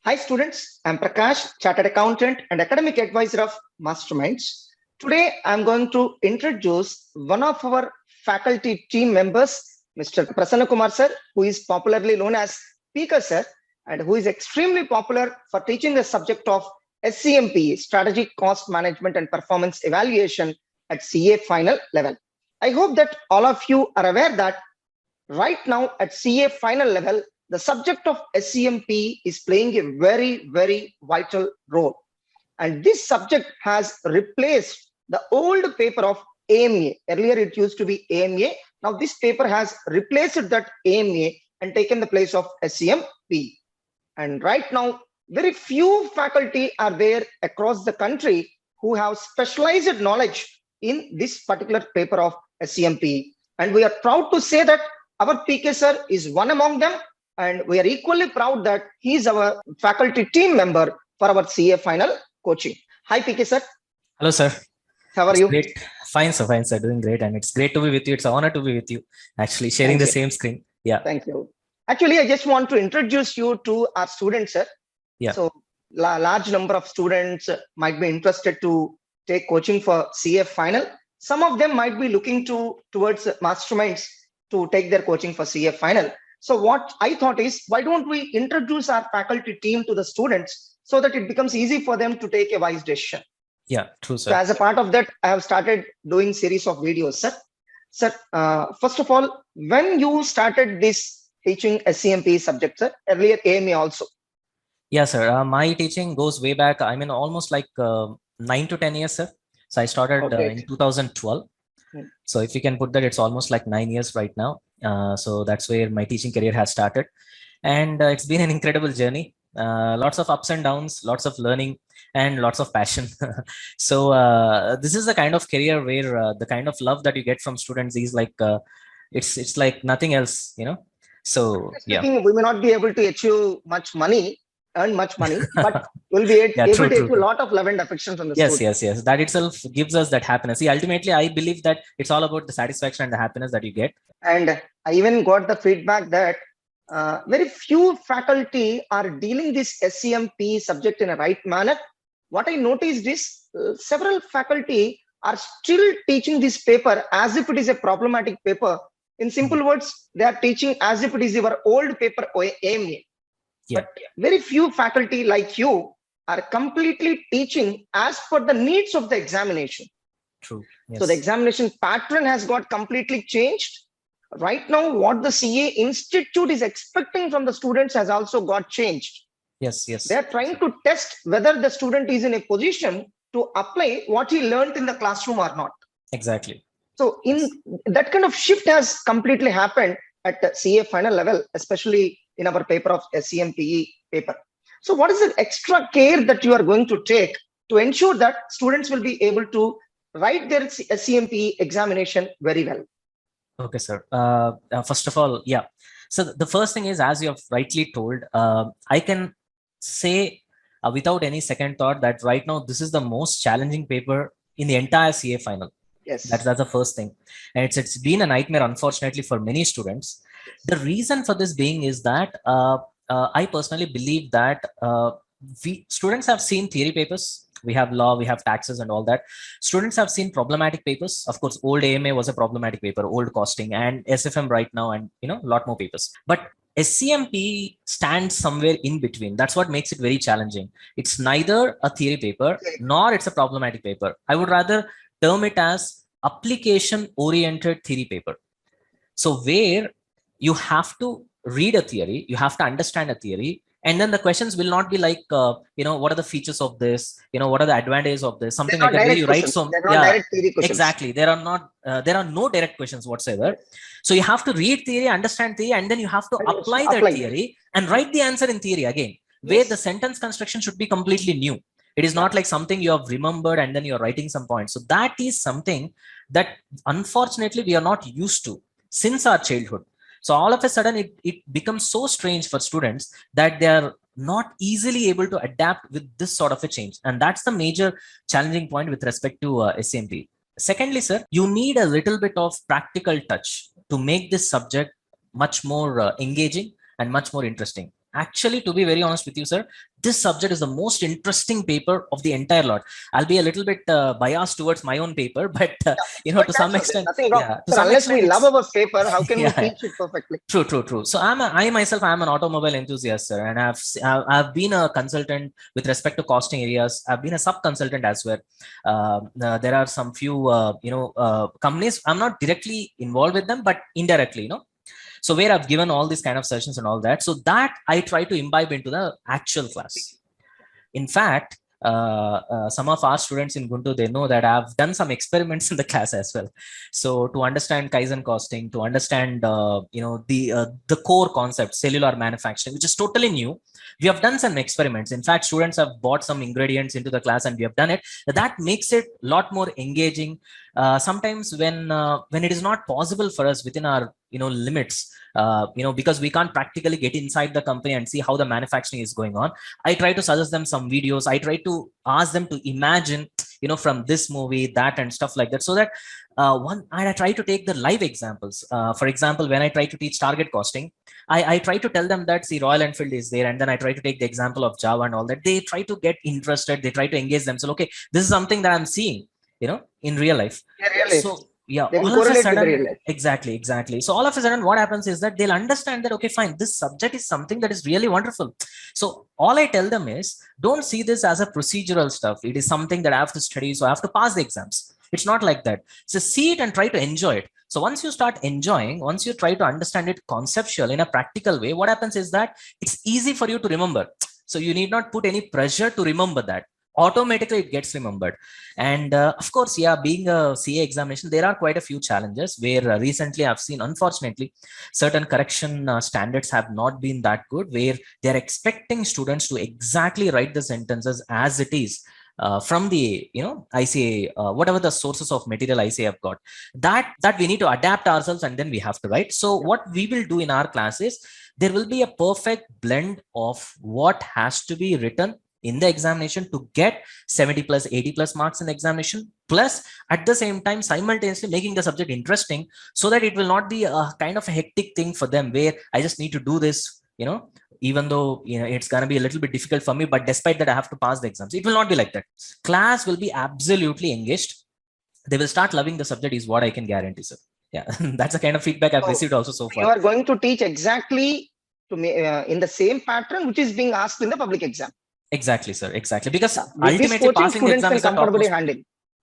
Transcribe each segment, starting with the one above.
Hi students, I'm Prakash, Chartered Accountant and Academic Advisor of Masterminds. Today I'm going to introduce one of our faculty team members, Mr. Prasanna Kumar sir, who is popularly known as Pika sir and who is extremely popular for teaching the subject of SCMP, Strategic Cost Management and Performance Evaluation at CA final level. I hope that all of you are aware that right now at CA final level, the subject of SCMP is playing a very, very vital role. And this subject has replaced the old paper of AMA. Earlier, it used to be AMA. Now, this paper has replaced that AMA and taken the place of SCMP. And right now, very few faculty are there across the country who have specialized knowledge in this particular paper of SCMP. And we are proud to say that our PK sir is one among them. And we are equally proud that he is our faculty team member for our CA final coaching. Hi, PK sir. Hello, sir. How are you? Great. Fine, sir. Doing great. And it's great to be with you. It's an honor to be with you, actually, sharing the same screen. Yeah. Thank you. Actually, I just want to introduce you to our students, sir. Yeah. So, large number of students might be interested to take coaching for CA final. Some of them might be looking towards masterminds to take their coaching for CA final. So what I thought is, why don't we introduce our faculty team to the students so that it becomes easy for them to take a wise decision? Yeah, true, sir. So as a part of that, I have started doing series of videos, sir. Sir, first of all, when you started this teaching SCMP subject, sir, earlier AMA also? Yeah, sir. My teaching goes way back. I mean, almost like 9 to 10 years, sir. So I started in 2012. So if you can put that, it's almost like 9 years right now. So that's where my teaching career has started. And it's been an incredible journey. Lots of ups and downs, lots of learning, and lots of passion. So this is the kind of career where the kind of love that you get from students is like, it's like nothing else, you know. So yeah, we may not be able to achieve earn much money, but we'll be able to achieve a lot of love and affection from the students. Yes. That itself gives us that happiness. See, ultimately, I believe that it's all about the satisfaction and the happiness that you get. And I even got the feedback that very few faculty are dealing this SCMP subject in a right manner. What I noticed is several faculty are still teaching this paper as if it is a problematic paper. In simple words, they are teaching as if it is your old paper AMA. Yeah. But very few faculty like you are completely teaching as per the needs of the examination. True. Yes. So the examination pattern has got completely changed. Right now, what the CA Institute is expecting from the students has also got changed. Yes. They are trying to test whether the student is in a position to apply what he learned in the classroom or not. Exactly. So that kind of shift has completely happened at the CA final level, especially in our paper of SCMPE paper. So what is the extra care that you are going to take to ensure that students will be able to write their SCMPE examination very well? Okay, sir. First of all, yeah. So the first thing is, as you have rightly told, I can say without any second thought that right now, this is the most challenging paper in the entire CA final. Yes. That's the first thing. And it's been a nightmare, unfortunately, for many students. The reason for this being is that I personally believe that students have seen theory papers. We have law, we have taxes and all that. Students have seen problematic papers. Of course, old AMA was a problematic paper, old costing, and SFM right now, and a lot more papers. But SCMP stands somewhere in between. That's what makes it very challenging. It's neither a theory paper nor it's a problematic paper. I would rather term it as application-oriented theory paper. So where you have to read a theory, you have to understand a theory, and then the questions will not be like, what are the features of this? What are the advantages of this? Something like that. Where you write some, exactly. There are no direct questions whatsoever. So you have to read theory, understand theory, and then you have to apply that theory and write the answer in theory again. Where the sentence construction should be completely new. It is not like something you have remembered and then you're writing some points. So that is something that unfortunately we are not used to since our childhood. So all of a sudden it becomes so strange for students that they are not easily able to adapt with this sort of a change. And that's the major challenging point with respect to SCMP. Secondly, sir, you need a little bit of practical touch to make this subject much more engaging and much more interesting. Actually, to be very honest with you, sir, this subject is the most interesting paper of the entire lot. I'll be a little bit biased towards my own paper, but But to that's some okay. extent, Nothing wrong. yeah, to Sir, some unless we extent, love our paper, how can we yeah, teach it perfectly? true, true, true. So I myself, I'm an automobile enthusiast, sir, and I've been a consultant with respect to costing areas. I've been a sub consultant as well. There are some few, companies. I'm not directly involved with them, but indirectly, so where I've given all these kind of sessions and all that, so that I try to imbibe into the actual class. In fact, some of our students in Guntur, they know that I've done some experiments in the class as well. So to understand Kaizen costing, to understand the core concept, cellular manufacturing, which is totally new, we have done some experiments. In fact, students have bought some ingredients into the class, and we have done it. That makes it a lot more engaging. Sometimes when it is not possible for us within our limits, because we can't practically get inside the company and see how the manufacturing is going on, I try to suggest them some videos. I try to ask them to imagine, from this movie, that, and stuff like that, so that I try to take the live examples. For example, when I try to teach target costing, I try to tell them that, see, Royal Enfield is there, and then I try to take the example of Java and all that. They try to get interested. They try to engage themselves. Okay, this is something that I'm seeing, in real life. Yeah, really. So yeah, They will all of a correlate with the sudden, real life. exactly. So all of a sudden, what happens is that they'll understand that, okay, fine, this subject is something that is really wonderful. So all I tell them is, don't see this as a procedural stuff. It is something that I have to study, so I have to pass the exams. It's not like that. So see it and try to enjoy it. So once you start enjoying, once you try to understand it conceptual in a practical way, what happens is that it's easy for you to remember. So you need not put any pressure to remember that. Automatically it gets remembered. And of course, yeah, being a CA examination, there are quite a few challenges where recently I've seen, unfortunately, certain correction standards have not been that good, where they're expecting students to exactly write the sentences as it is. From the ICA, whatever the sources of material ICA have got, that we need to adapt ourselves, and then we have to write. So what we will do in our class is, there will be a perfect blend of what has to be written in the examination to get 70 plus 80 plus marks in the examination, plus at the same time simultaneously making the subject interesting, so that it will not be a kind of a hectic thing for them, where I just need to do this, even though it's going to be a little bit difficult for me, but despite that I have to pass the exams. It will not be like that. Class will be absolutely engaged. They will start loving the subject, is what I can guarantee, sir. Yeah. That's the kind of feedback I've received also so far. You are going to teach exactly in the same pattern which is being asked in the public exam. Exactly, sir. Exactly. Because ultimately passing the exam is the topmost.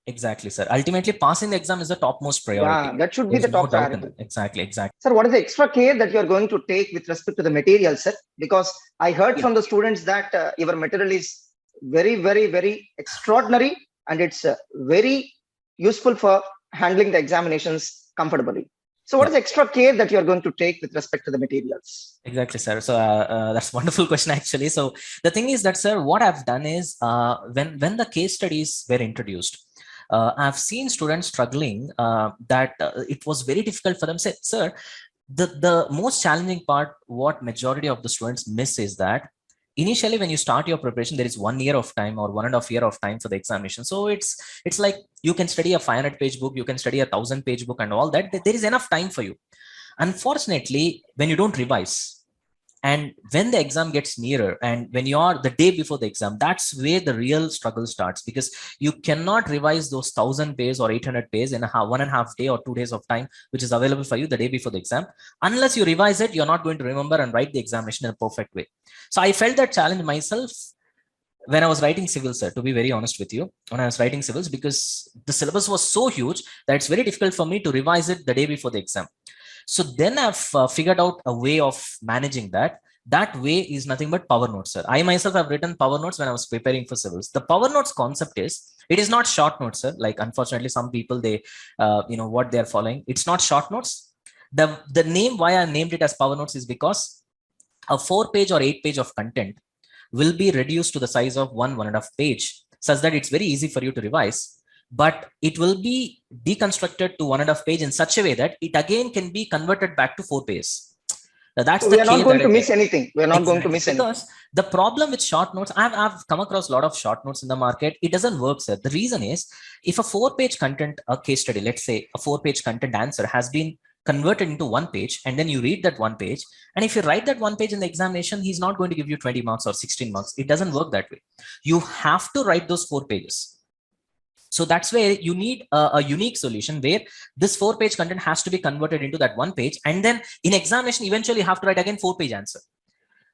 Exactly, sir. Ultimately, passing the exam is the topmost priority. Yeah, that should be the top priority. Exactly. Sir, what is the extra care that you are going to take with respect to the material, sir? Because I heard from the students that your material is very, very, very extraordinary, and it's very useful for handling the examinations comfortably. So what is the extra care that you are going to take with respect to the materials? Exactly, sir. So that's a wonderful question, actually. So the thing is that, sir, what I've done is, when the case studies were introduced, I've seen students struggling, that it was very difficult for them. Say, sir, the most challenging part, what majority of the students miss, is that initially when you start your preparation, there is 1 year of time or 1.5 years of time for the examination. So it's like you can study a 500-page book, you can study a 1,000-page book and all that. There is enough time for you. Unfortunately, when you don't revise, and when the exam gets nearer, and when you are the day before the exam, that's where the real struggle starts, because you cannot revise those 1,000 pages or 800 pages in a 1.5 day or 2 days of time, which is available for you the day before the exam. Unless you revise it, you're not going to remember and write the examination in a perfect way. So I felt that challenge myself when I was writing civils, sir, to be very honest with you, when I was writing civils, because the syllabus was so huge that it's very difficult for me to revise it the day before the exam. So then I've figured out a way of managing that. That way is nothing but Power Notes, sir. I myself have written Power Notes when I was preparing for civils. The Power Notes concept is, it is not short notes, sir. Like, unfortunately, some people, they, what they're following. It's not short notes. The name why I named it as Power Notes is because a 4-page or 8-page of content will be reduced to the size of 1.5 page, such that it's very easy for you to revise. But it will be deconstructed to 1.5 page in such a way that it again can be converted back to 4 pages. Now, that's we are not going to miss anything. We are not going to miss anything. Because the problem with short notes, I've come across a lot of short notes in the market. It doesn't work, sir. The reason is, if a 4-page content, a case study, let's say a 4-page content answer has been converted into one page, and then you read that one page. And if you write that one page in the examination, he's not going to give you 20 marks or 16 marks. It doesn't work that way. You have to write those 4 pages. So that's where you need a unique solution where this 4-page content has to be converted into that one page. And then in examination, eventually you have to write again 4-page answer.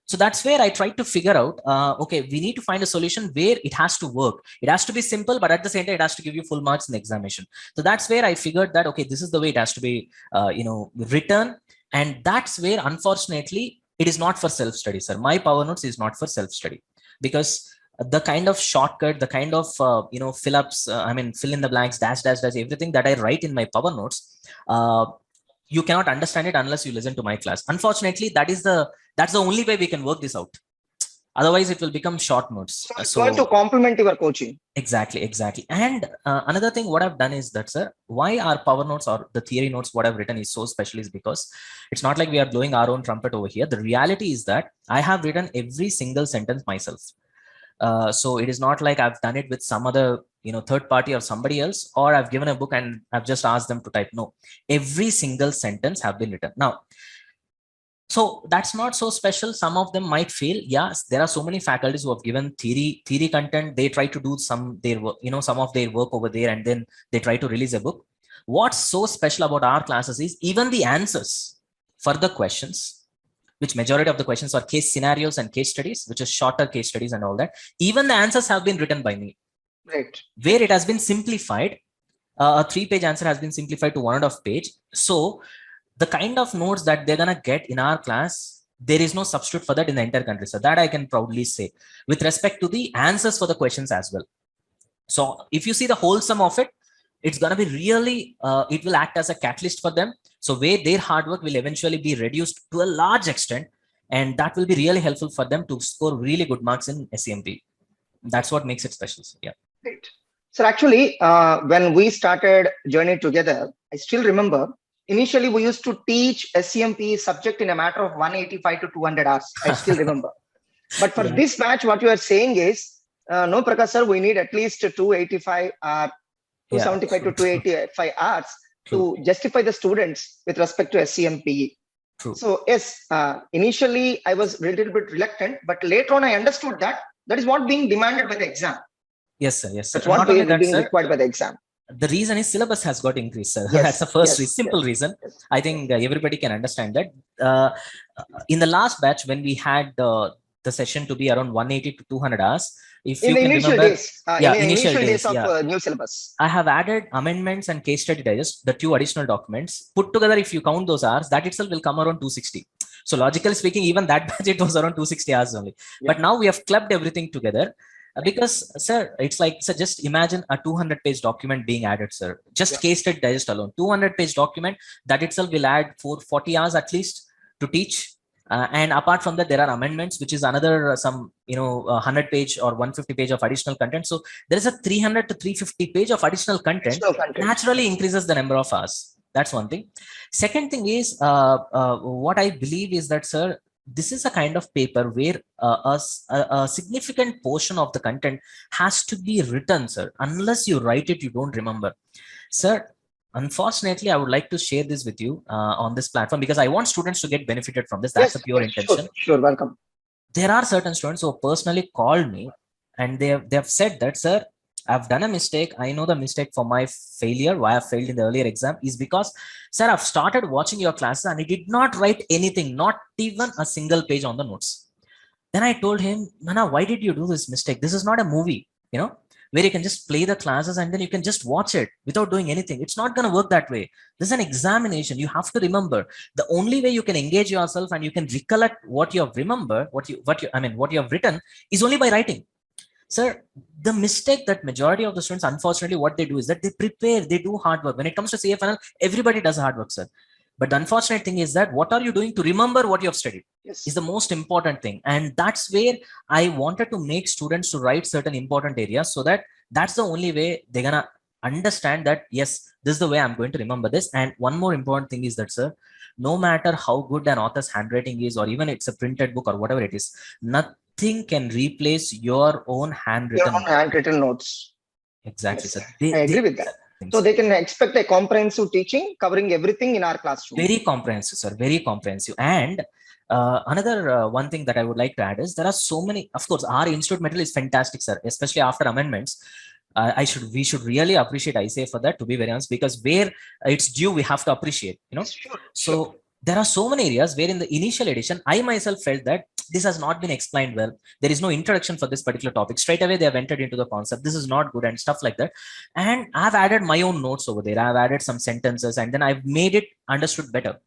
So that's where I tried to figure out, okay, we need to find a solution where it has to work. It has to be simple, but at the same time, it has to give you full marks in the examination. So that's where I figured that, okay, this is the way it has to be, written. And that's where, unfortunately, it is not for self-study, sir. My Power Notes is not for self-study, because the kind of shortcut, the kind of, fill-ups, fill in the blanks, dash, everything that I write in my Power Notes, you cannot understand it unless you listen to my class. Unfortunately, that's the only way we can work this out. Otherwise, it will become short notes. So it's going to complement your coaching. Exactly. And another thing, what I've done is that, sir, why our Power Notes or the theory notes, what I've written is so special is because it's not like we are blowing our own trumpet over here. The reality is that I have written every single sentence myself. So it is not like I've done it with some other, third party or somebody else, or I've given a book and I've just asked them to type. No, every single sentence have been written. Now, so that's not so special. Some of them might fail. Yes, there are so many faculties who have given theory content. They try to do some of their work over there, and then they try to release a book. What's so special about our classes is even the answers for the questions, which majority of the questions are case scenarios and case studies, which is shorter case studies and all that. Even the answers have been written by me. Right. Where it has been simplified. A 3-page answer has been simplified to 1.5 page. So the kind of notes that they're going to get in our class, there is no substitute for that in the entire country. So that I can proudly say with respect to the answers for the questions as well. So if you see the whole sum of it, it's going to be really, it will act as a catalyst for them. So where their hard work will eventually be reduced to a large extent, and that will be really helpful for them to score really good marks in SEMP. That's what makes it special. Yeah. Right. So actually, when we started journey together, I still remember initially we used to teach SEMP subject in a matter of 185 to 200 hours. I still remember. But for this batch, what you are saying is, no, Prakash sir, we need at least 285 275 to 285 hours to justify the students with respect to SEMP. True. So yes, initially I was a little bit reluctant, but later on I understood that is what being demanded by the exam. Yes, sir. Yes, sir. That's what being required by the exam. The reason is syllabus has got increased, sir. Yes, that's the first simple reason. I think everybody can understand that. In the last batch, when we had the session to be around 180 to 200 hours, if in you the can initial remember, days, initial days of new syllabus, I have added amendments and case study digest, the 2 additional documents put together. If you count those hours, that itself will come around 260. So logically speaking, even that batch it was around 260 hours only. Yeah. But now we have clubbed everything together. Because, sir, it's like, sir, just imagine a 200-page document being added, sir. Just case study digest alone, 200-page document, that itself will add 40 hours at least to teach. And apart from that, there are amendments, which is another 100-page or 150-page of additional content. So there is a 300 to 350-page of additional content. Naturally increases the number of hours. That's one thing. Second thing is, what I believe is that, sir, this is a kind of paper where a significant portion of the content has to be written, sir. Unless you write it, you don't remember. Sir, unfortunately, I would like to share this with you on this platform because I want students to get benefited from this. That's the pure intention. Sure, welcome. There are certain students who personally called me and they have said that, sir, I've done a mistake. I know the mistake for my failure, why I failed in the earlier exam is because, sir, I've started watching your classes and I did not write anything, not even a single page on the notes. Then I told him, Nana, why did you do this mistake? This is not a movie, where you can just play the classes and then you can just watch it without doing anything. It's not going to work that way. This is an examination. You have to remember. The only way you can engage yourself and you can recollect what you have remembered, what you have written is only by writing. Sir, the mistake that majority of the students, unfortunately, what they do is that they prepare, they do hard work. When it comes to CFNL, everybody does hard work, sir. But the unfortunate thing is that what are you doing to remember what you have studied is the most important thing. And that's where I wanted to make students to write certain important areas so that that's the only way they're going to understand that, yes, this is the way I'm going to remember this. And one more important thing is that, sir, no matter how good an author's handwriting is, or even it's a printed book or whatever it is, nothing can replace your own handwritten notes. Exactly, yes, sir. I agree with that. things. So they can expect a comprehensive teaching covering everything in our classroom. Very comprehensive, sir. Very comprehensive. And another one thing that I would like to add is there are so many. Of course, our institute material is fantastic, sir. Especially after amendments, we should really appreciate ICA for that. To be very honest, because where it's due, we have to appreciate. Sure, So sure. there are so many areas where in the initial edition, I myself felt that this has not been explained well. There is no introduction for this particular topic. Straight away, they have entered into the concept. This is not good and stuff like that. And I've added my own notes over there. I've added some sentences and then I've made it understood better.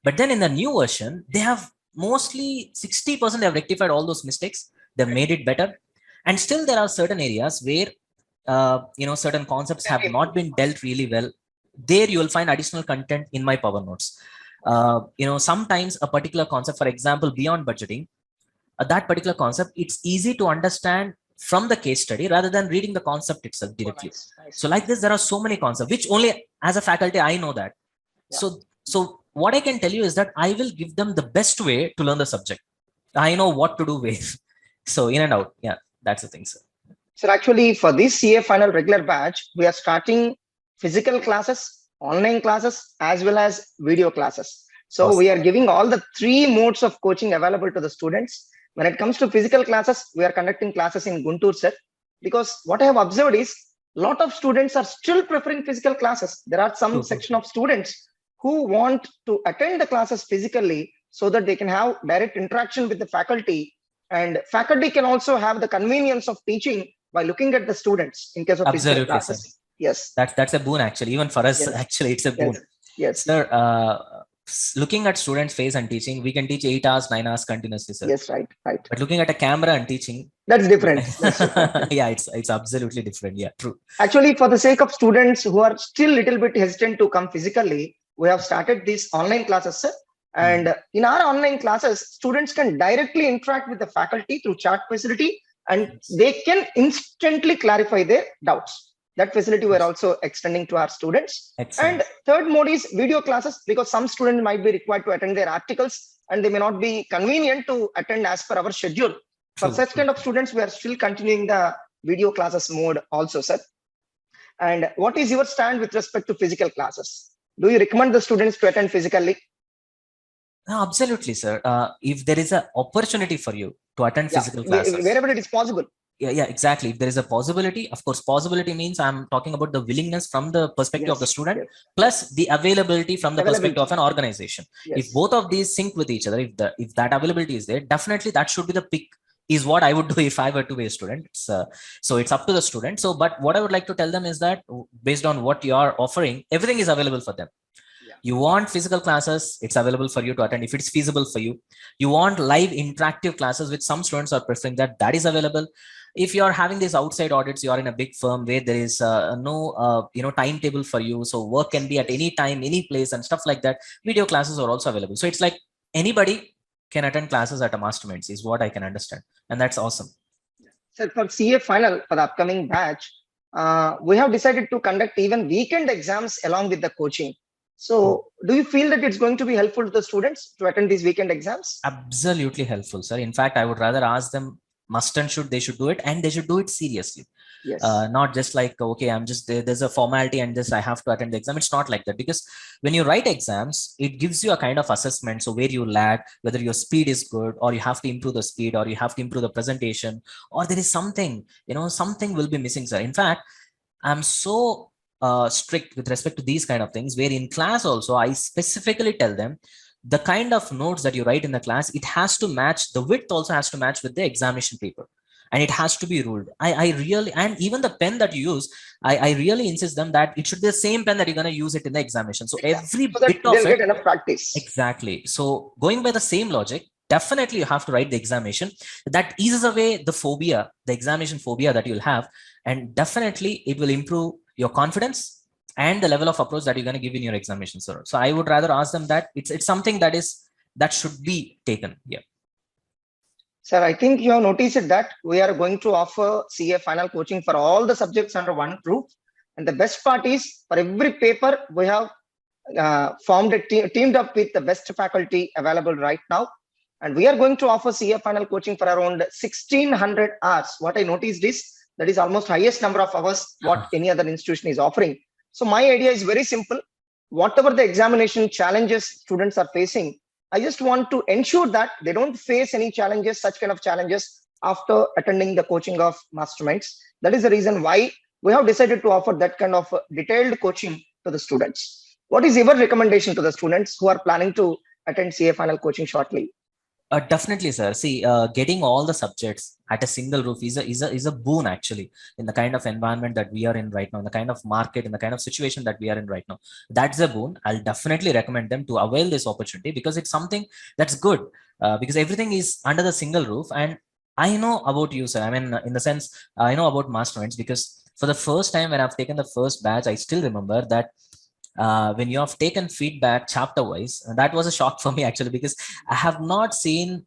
But then in the new version, they have mostly 60% they have rectified all those mistakes. They've made it better. And still there are certain areas where, certain concepts have not been dealt really well. There you will find additional content in my Power Notes. Sometimes a particular concept, for example, beyond budgeting, that particular concept, it's easy to understand from the case study rather than reading the concept itself directly. Nice. So like this, there are so many concepts, which only as a faculty, I know that. Yeah. So what I can tell you is that I will give them the best way to learn the subject. I know what to do with. So in and out. Yeah, that's the thing, sir. So actually for this CA final regular batch, we are starting physical classes, online classes, as well as video classes. So awesome. We are giving all the 3 modes of coaching available to the students. When it comes to physical classes, we are conducting classes in Guntur, sir, because what I have observed is a lot of students are still preferring physical classes. There are some section of students who want to attend the classes physically so that they can have direct interaction with the faculty, and faculty can also have the convenience of teaching by looking at the students in case of physical classes. Sir. Yes. That's a boon actually. Even for us, yes. Actually, it's a boon. Yes. Sir, looking at students' face and teaching, we can teach 8 hours, 9 hours continuously, sir. Yes, right. But looking at a camera and teaching, that's different. That's different. Yeah, it's absolutely different. Yeah, true. Actually, for the sake of students who are still a little bit hesitant to come physically, we have started these online classes, sir. And in our online classes, students can directly interact with the faculty through chat facility, and they can instantly clarify their doubts. That facility we're also extending to our students. Excellent. And third mode is video classes, because some students might be required to attend their articles and they may not be convenient to attend as per our schedule. For such kind of students, we are still continuing the video classes mode also, sir. And what is your stand with respect to physical classes? Do you recommend the students to attend physically? No, absolutely, sir. If there is an opportunity for you to attend physical classes, wherever it is possible. Yeah, exactly. If there is a possibility, of course, possibility means I'm talking about the willingness from the perspective of the student, plus the availability from the perspective of an organization. If both of these sync with each other, if that availability is there, definitely that should be the pick, is what I would do if I were to be a student. So it's up to the student. So, but what I would like to tell them is that based on what you are offering, everything is available for them. You want physical classes, it's available for you to attend if it's feasible for you. You want live interactive classes, which some students are preferring, that is available. If you're having these outside audits, you're in a big firm where there is no timetable for you. So work can be at any time, any place and stuff like that. Video classes are also available. So it's like anybody can attend classes at a Masterminds is what I can understand. And that's awesome. So for CA final, for the upcoming batch, we have decided to conduct even weekend exams along with the coaching. So do you feel that it's going to be helpful to the students to attend these weekend exams? Absolutely helpful, sir. In fact, I would rather ask them must and should, they should do it, and they should do it seriously. Yes. Not just like, okay, I'm just there's a formality and this I have to attend the exam. It's not like that, because when you write exams, it gives you a kind of assessment. So where you lag, whether your speed is good, or you have to improve the speed, or you have to improve the presentation, or there is something, something will be missing, sir. In fact, I'm so strict with respect to these kind of things, where in class also, I specifically tell them the kind of notes that you write in the class, it has to match, the width also has to match with the examination paper. And it has to be ruled. I really, and even the pen that you use, I really insist them that it should be the same pen that you're going to use it in the examination. So every bit of it, get enough practice. Exactly. So going by the same logic, definitely you have to write the examination. That eases away the phobia, the examination phobia that you'll have. And definitely it will improve your confidence and the level of approach that you're going to give in your examination, sir. So I would rather ask them that it's something that should be taken here. Sir, I think you have noticed that we are going to offer CA final coaching for all the subjects under one roof. And the best part is, for every paper, we have teamed up with the best faculty available right now. And we are going to offer CA final coaching for around 1,600 hours. What I noticed is, that is almost highest number of hours what any other institution is offering. So my idea is very simple. Whatever the examination challenges students are facing, I just want to ensure that they don't face any challenges, such kind of challenges, after attending the coaching of masterminds. That is the reason why we have decided to offer that kind of detailed coaching to the students. What is your recommendation to the students who are planning to attend CA final coaching shortly? Definitely, sir. See, getting all the subjects at a single roof is a boon actually in the kind of environment that we are in right now, in the kind of market, in the kind of situation that we are in right now. That's a boon. I'll definitely recommend them to avail this opportunity because it's something that's good. Because everything is under the single roof, and I know about you, sir. I mean, in the sense, I know about masterminds because for the first time when I've taken the first batch, I still remember that when you have taken feedback chapter wise, that was a shock for me actually because I have not seen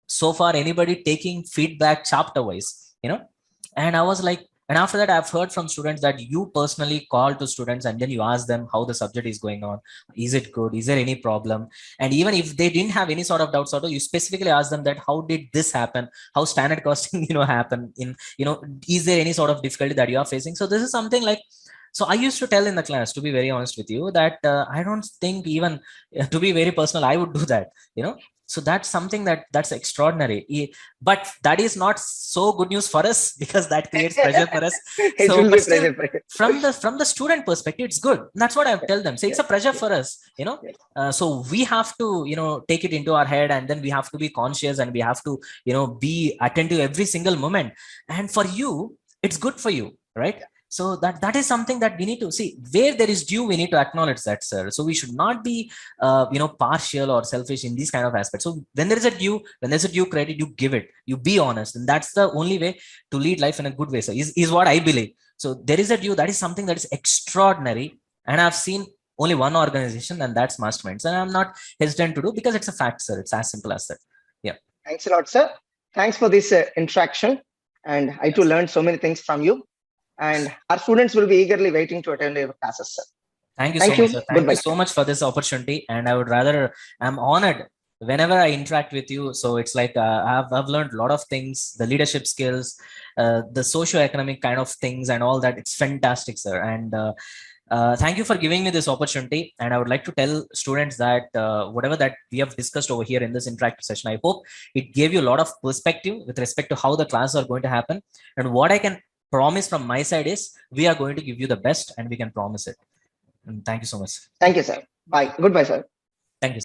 so far anybody taking feedback chapter wise, and I was like, and after that I've heard from students that you personally call to students and then you ask them how the subject is going on, is it good, is there any problem, and even if they didn't have any sort of doubts you specifically ask them that how did this happen, how standard costing happen in, is there any sort of difficulty that you are facing. So this is something like, so I used to tell in the class, to be very honest with you, that I don't think even to be very personal, I would do that, So that's something that's extraordinary. But that is not so good news for us because that creates pressure for us. It So, will but be still, pressure. from the student perspective, it's good. That's what I've tell them. So it's a pressure for us, Yes. So we have to, take it into our head, and then we have to be conscious, and we have to, be attentive every single moment. And for you, it's good for you, right? So that is something that we need to see. Where there is due, we need to acknowledge that, sir. So we should not be partial or selfish in these kind of aspects. So when there is a due, when there's a due credit, you give it, you be honest, and that's the only way to lead life in a good way, sir, is what I believe. So there is a due, that is something that is extraordinary, and I've seen only one organization, and that's Masterminds, and I'm not hesitant to do because it's a fact, sir. It's as simple as that. Yeah. Thanks a lot, sir. Thanks for this interaction, and I too learned so many things from you. And our students will be eagerly waiting to attend your classes, sir. Thank you Thank so you. much, sir. Thank Goodbye. you so much for this opportunity. And I would rather, I'm honored whenever I interact with you. So it's like I've learned a lot of things, the leadership skills, the socio-economic kind of things and all that. It's fantastic, sir. And thank you for giving me this opportunity. And I would like to tell students that whatever that we have discussed over here in this interactive session, I hope it gave you a lot of perspective with respect to how the classes are going to happen. And what I can promise from my side is we are going to give you the best, and we can promise it. And thank you so much. Thank you, sir. Bye. Goodbye, sir. Thank you.